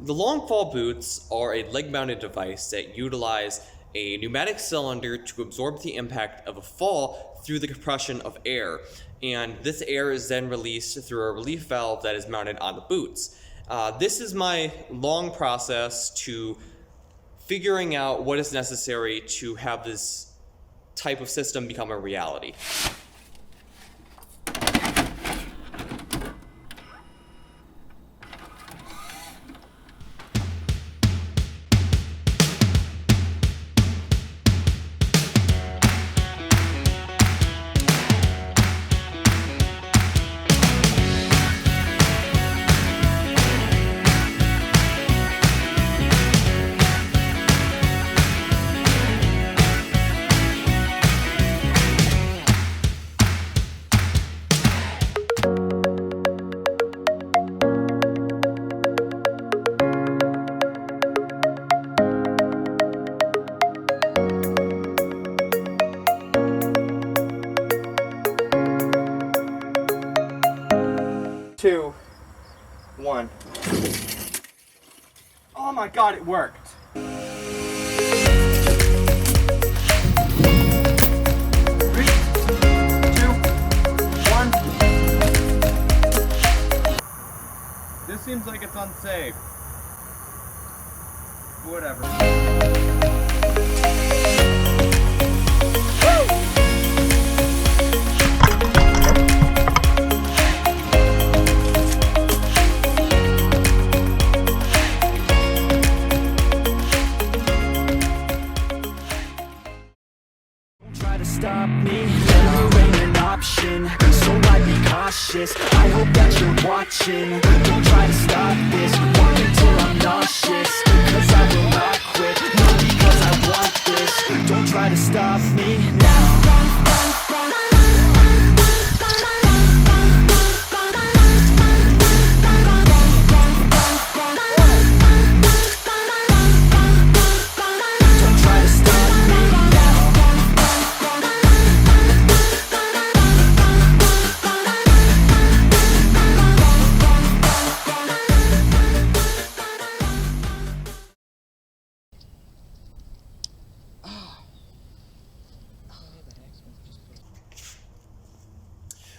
The long fall boots are a leg-mounted device that utilize a pneumatic cylinder to absorb the impact of a fall through the compression of air. And this air is then released through a relief valve that is mounted on the boots. This is my long process to figuring out what is necessary to have this type of system become a reality. Two, one. Oh my god, it worked! Three, two, one. This seems like it's unsafe. Whatever. Stop me, never ain't an option, so I'd be cautious. I hope that you're watching. Don't try to stop this, walk until I'm nauseous, cause I will not quit, not because I want this. Don't try to stop me now.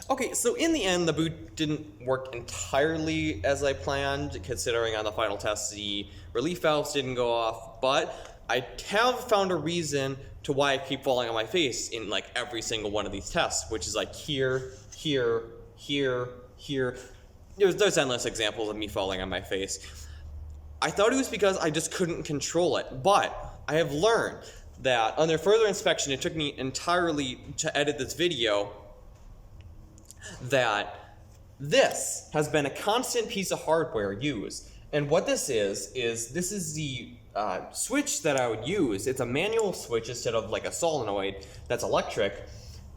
Okay, so in the end, the boot didn't work entirely as I planned, considering on the final test the relief valves didn't go off, but I have found a reason to why I keep falling on my face in like every single one of these tests, which is like here, here, here, here. There's endless examples of me falling on my face. I thought it was because I just couldn't control it, but I have learned that under further inspection, it took me entirely to edit this video, that this has been a constant piece of hardware used. And what this is this is the switch that I would use. It's a manual switch instead of like a solenoid that's electric,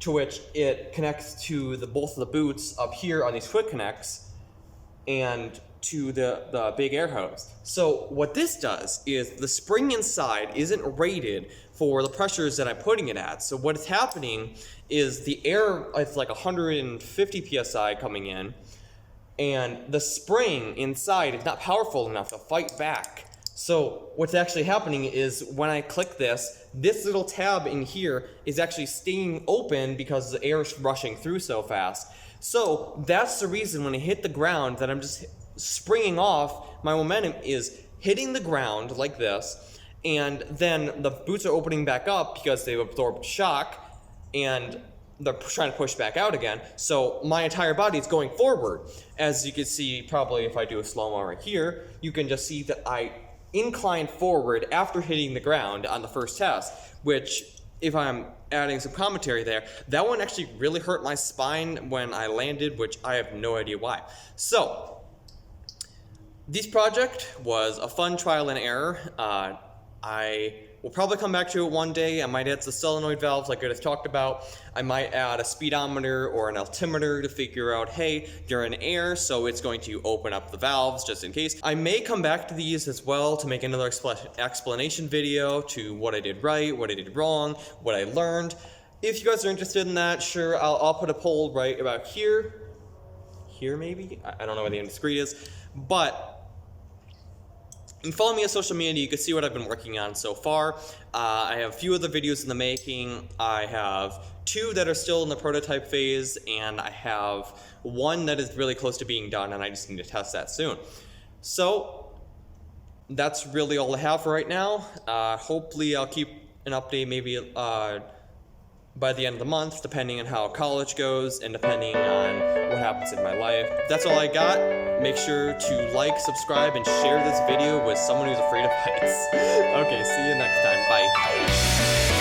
to which it connects to both of the boots up here on these quick connects and to the big air hose. So what this does is the spring inside isn't rated for the pressures that I'm putting it at. So what is happening is the air, it's like 150 psi coming in, and the spring inside is not powerful enough to fight back. So what's actually happening is when I click this little tab in here is actually staying open because the air is rushing through so fast. So that's the reason when I hit the ground that I'm just springing off, my momentum is hitting the ground like this, and then the boots are opening back up because they've absorbed shock, and they're trying to push back out again. So my entire body is going forward. As you can see, probably if I do a slow-mo right here, you can just see that I inclined forward after hitting the ground on the first test, which, if I'm adding some commentary there, that one actually really hurt my spine when I landed, which I have no idea why. So this project was a fun trial and error. I will probably come back to it one day. I might add the solenoid valves like I just talked about. I might add a speedometer or an altimeter to figure out, hey, you're in air, so it's going to open up the valves just in case. I may come back to these as well to make another explanation video to what I did right, what I did wrong, what I learned. If you guys are interested in that, sure, I'll put a poll right about here. Here maybe? I don't know where the end of the screen is. But And follow me on social media. You can see what I've been working on so far. I have a few other videos in the making. I have 2 that are still in the prototype phase, and I have 1 that is really close to being done, and I just need to test that soon. So that's really all I have for right now. Hopefully I'll keep an update maybe by the end of the month, depending on how college goes and depending on what happens in my life. That's all I got. Make sure to like, subscribe, and share this video with someone who's afraid of heights. Okay, see you next time. Bye.